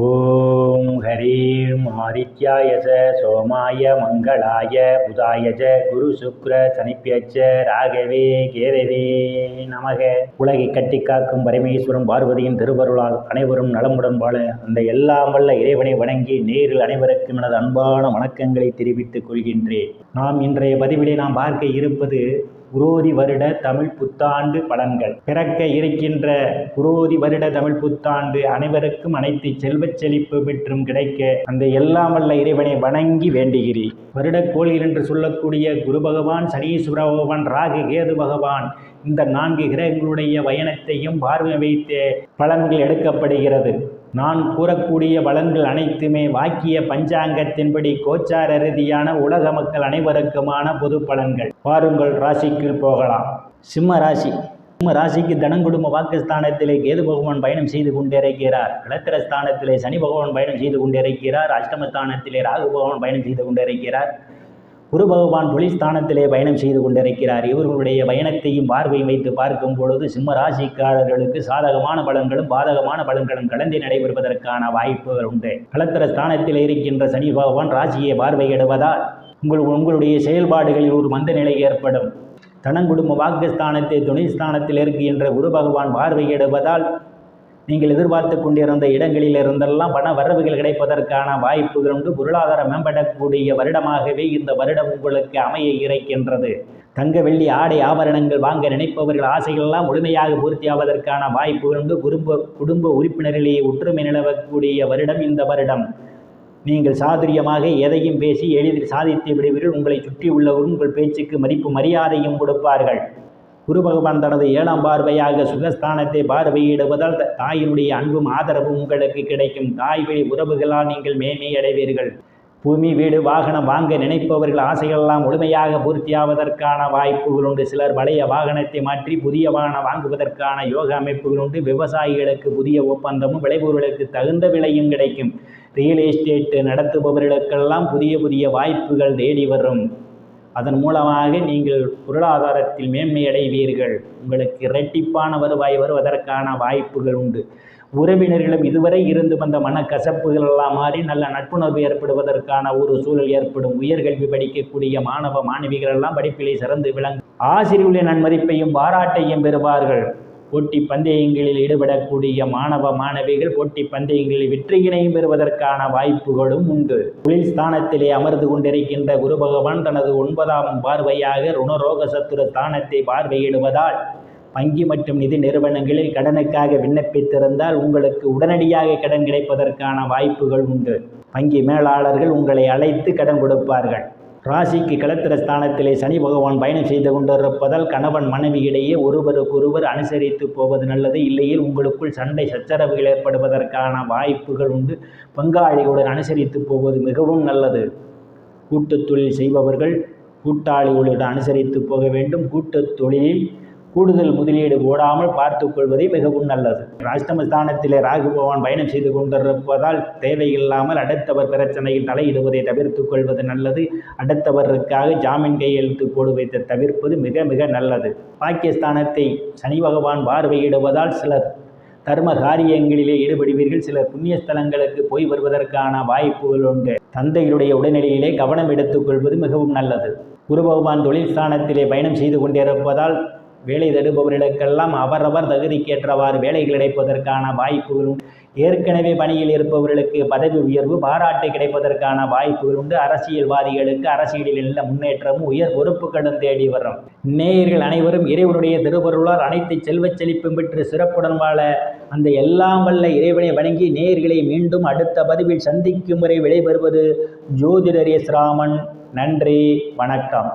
ஓம் ஹரீம் ஆதித்யாயச சோமாய மங்களாய புதாயஜ குரு சுக்ர சனிப்பியச்ச ராகவே கேதவே நமக. உலகை கட்டி காக்கும் பரமேஸ்வரன் பார்வதியின் திருவருளால் அனைவரும் நலமுடன் வாழ அந்த எல்லாம் வல்ல இறைவனை வணங்கி நேரில் அனைவருக்கும் எனது அன்பான வணக்கங்களை தெரிவித்துக் கொள்கின்றேன். நாம் இன்றைய பதிவிலே நாம் பார்க்க இருப்பது குரோதி வருட தமிழ் புத்தாண்டு பலன்கள். பிறக்க இருக்கின்ற குரோதி வருட தமிழ் புத்தாண்டு அனைவருக்கும் அனைத்து செல்வச் செழிப்பு பெற்றும் கிடைக்க அந்த எல்லாம் வல்ல இறைவனை வணங்கி வேண்டுகிறேன். வருடக்கோள் என்று சொல்லக்கூடிய குரு பகவான், சனீஸ்வர பகவான், ராகு கேது பகவான், இந்த 4 கிரகங்களுடைய பயணத்தையும் பார்வை வைத்து பலன்கள் எடுக்கப்படுகிறது. நான் கூறக்கூடிய பலன்கள் அனைத்துமே வாக்கிய பஞ்சாங்கத்தின்படி கோச்சார ரீதியான உலக மக்கள் அனைவருக்குமான பொது பலன்கள். வாருங்கள் ராசிக்கு போகலாம். சிம்ம ராசிக்கு தனங்குடும்ப வாக்குஸ்தானத்திலே கேது பகவான் பயணம் செய்து கொண்டிருக்கிறார். களத்திரஸ்தானத்திலே சனி பகவான் பயணம் செய்து கொண்டிருக்கிறார். அஷ்டமஸ்தானத்திலே ராகு பகவான் பயணம் செய்து கொண்டிருக்கிறார். குரு பகவான் தொழில்ஸ்தானத்திலே பயணம் செய்து கொண்டிருக்கிறார். இவர்களுடைய பயணத்தையும் பார்வையும் வைத்து பார்க்கும் பொழுது சிம்ம ராசிக்காரர்களுக்கு சாதகமான பலன்களும் பாதகமான பலன்களும் கலந்து நடைபெறுவதற்கான வாய்ப்புகள் உண்டு. களத்திர ஸ்தானத்தில் இருக்கின்ற சனி பகவான் ராசியை பார்வையிடுவதால் உங்களுடைய செயல்பாடுகளில் ஒரு மந்த நிலை ஏற்படும். தனங்குடும்ப வாக்குஸ்தானத்தை தொழில்ஸ்தானத்தில் இருக்கின்ற குரு பகவான் பார்வையிடுவதால் நீங்கள் எதிர்பார்த்து கொண்டிருந்த இடங்களில் இருந்தெல்லாம் பண வரவுகள் கிடைப்பதற்கான வாய்ப்புகள் உண்டு. பொருளாதாரம் மேம்படக்கூடிய வருடமாகவே இந்த வருடம் உங்களுக்கு அமைய இருக்கின்றது. தங்க வெள்ளி ஆடை ஆபரணங்கள் வாங்க நினைப்பவர்கள் ஆசைகளெல்லாம் முழுமையாக பூர்த்தியாவதற்கான வாய்ப்புகள் உண்டு. குடும்ப உறுப்பினரிலேயே ஒற்றுமை நிலவக்கூடிய வருடம் இந்த வருடம். நீங்கள் சாதுரியமாக எதையும் பேசி எளிதில் சாதித்து விடுவீர்கள். உங்களை சுற்றி உள்ளவரும் உங்கள் பேச்சுக்கு மதிப்பு மரியாதையும் கொடுப்பார்கள். குரு பகவான் தனது 7ஆம் பார்வையாக சுகஸ்தானத்தை பார்வையிடுவதால் தாயினுடைய அன்பும் ஆதரவும் உங்களுக்கு கிடைக்கும். தாய் வழி உறவுகளால் நீங்கள் மேன்மை அடைவீர்கள். பூமி வீடு வாகனம் வாங்க நினைப்பவர்கள் ஆசைகளெல்லாம் முழுமையாக பூர்த்தியாவதற்கான வாய்ப்புகள் உண்டு. சிலர் பழைய வாகனத்தை மாற்றி புதிய வாகனம் வாங்குவதற்கான யோக அமைப்புகள் உண்டு. விவசாயிகளுக்கு புதிய ஒப்பந்தமும் விளைபொருளுக்கு தகுந்த விலையும் கிடைக்கும். ரியல் எஸ்டேட் நடத்துபவர்களுக்கெல்லாம் புதிய வாய்ப்புகள் தேடி வரும். அதன் மூலமாக நீங்கள் பொருளாதாரத்தில் மேன்மை அடைவீர்கள். உங்களுக்கு இரட்டிப்பான வருவாய் வருவதற்கான வாய்ப்புகள் உண்டு. உறவினர்களும் இதுவரை இருந்து வந்த மனக்கசப்புகள் எல்லாம் மாறி நல்ல நட்புணர்வு ஏற்படுவதற்கான ஒரு சூழல் ஏற்படும். உயர்கல்வி படிக்கக்கூடிய மாணவ மாணவிகள் எல்லாம் படிப்பிலே சிறந்து விளங்கும். ஆசிரியர்களின் நன்மதிப்பையும் பாராட்டையும் பெறுவார்கள். போட்டி பந்தயங்களில் ஈடுபடக்கூடிய மாணவ மாணவிகள் போட்டி பந்தயங்களில் வெற்றியினையும் பெறுவதற்கான வாய்ப்புகளும் உண்டு. தொழில் ஸ்தானத்திலே அமர்ந்து கொண்டிருக்கின்ற குரு பகவான் தனது 9ஆம் பார்வையாக ருணரோக சத்துரு ஸ்தானத்தை பார்வையிடுவதால் வங்கி மற்றும் நிதி நிறுவனங்களில் கடனுக்காக விண்ணப்பித்திருந்தால் உங்களுக்கு உடனடியாக கடன் கிடைப்பதற்கான வாய்ப்புகள் உண்டு. வங்கி மேலாளர்கள் உங்களை அழைத்து கடன் கொடுப்பார்கள். ராசிக்கு களத்திர ஸ்தானத்திலே சனி பகவான் பயணம் செய்து கொண்டிருப்பதால் கணவன் மனைவியிடையே ஒருவருக்கொருவர் அனுசரித்து போவது நல்லது. இல்லையில் உங்களுக்குள் சண்டை சச்சரவுகள் ஏற்படுவதற்கான வாய்ப்புகள் உண்டு. பங்காளிகளுடன் அனுசரித்து போவது மிகவும் நல்லது. கூட்டுத் தொழில் செய்பவர்கள் கூட்டாளிகளுடன் அனுசரித்து போக வேண்டும். கூட்டுத் தொழிலில் கூடுதல் முதலீடு போடாமல் பார்த்து கொள்வதே மிகவும் நல்லது. அஷ்டமஸ்தானத்திலே ராகு பகவான் பயணம் செய்து கொண்டிருப்பதால் தேவையில்லாமல் அடுத்தவர் பிரச்சனையில் தலையிடுவதை தவிர்த்து கொள்வது நல்லது. அடுத்தவருக்காக ஜாமீன் கையெழுத்து போடுவதை தவிர்ப்பது மிக மிக நல்லது. பாக்கியஸ்தானத்தை சனி பகவான் பார்வையிடுவதால் சிலர் தர்ம காரியங்களிலே ஈடுபடுவீர்கள். சிலர் புண்ணியஸ்தலங்களுக்கு போய் வருவதற்கான வாய்ப்புகள் உண்டு. தந்தையுடைய உடல்நிலையிலே கவனம் எடுத்துக்கொள்வது மிகவும் நல்லது. குரு பகவான் தொழில் ஸ்தானத்திலே பயணம் செய்து கொண்டிருப்பதால் வேலை தேடுபவர்களுக்கெல்லாம் அவரவர் தகுதிக்கேற்றவாறு வேலைகள் கிடைப்பதற்கான வாய்ப்புகள் உண்டு. ஏற்கனவே பணியில் இருப்பவர்களுக்கு பதவி உயர்வு பாராட்டு கிடைப்பதற்கான வாய்ப்புகள் உண்டு. அரசியல்வாதிகளுக்கு அரசியலில் நல்ல முன்னேற்றமும் உயர் பொறுப்புகளும் தேடி வரும். நேயர்கள் அனைவரும் இறைவனுடைய திருவருளால் அனைத்து செல்வச் செழிப்பும் பெற்று சிறப்புடன் வாழ அந்த எல்லாம் வல்ல இறைவனை வணங்கி நேயர்களை மீண்டும் அடுத்த பதிவில் சந்திக்கும் முறை விடைபெறுவது ஜோதிடர் எஸ் ராமன். நன்றி, வணக்கம்.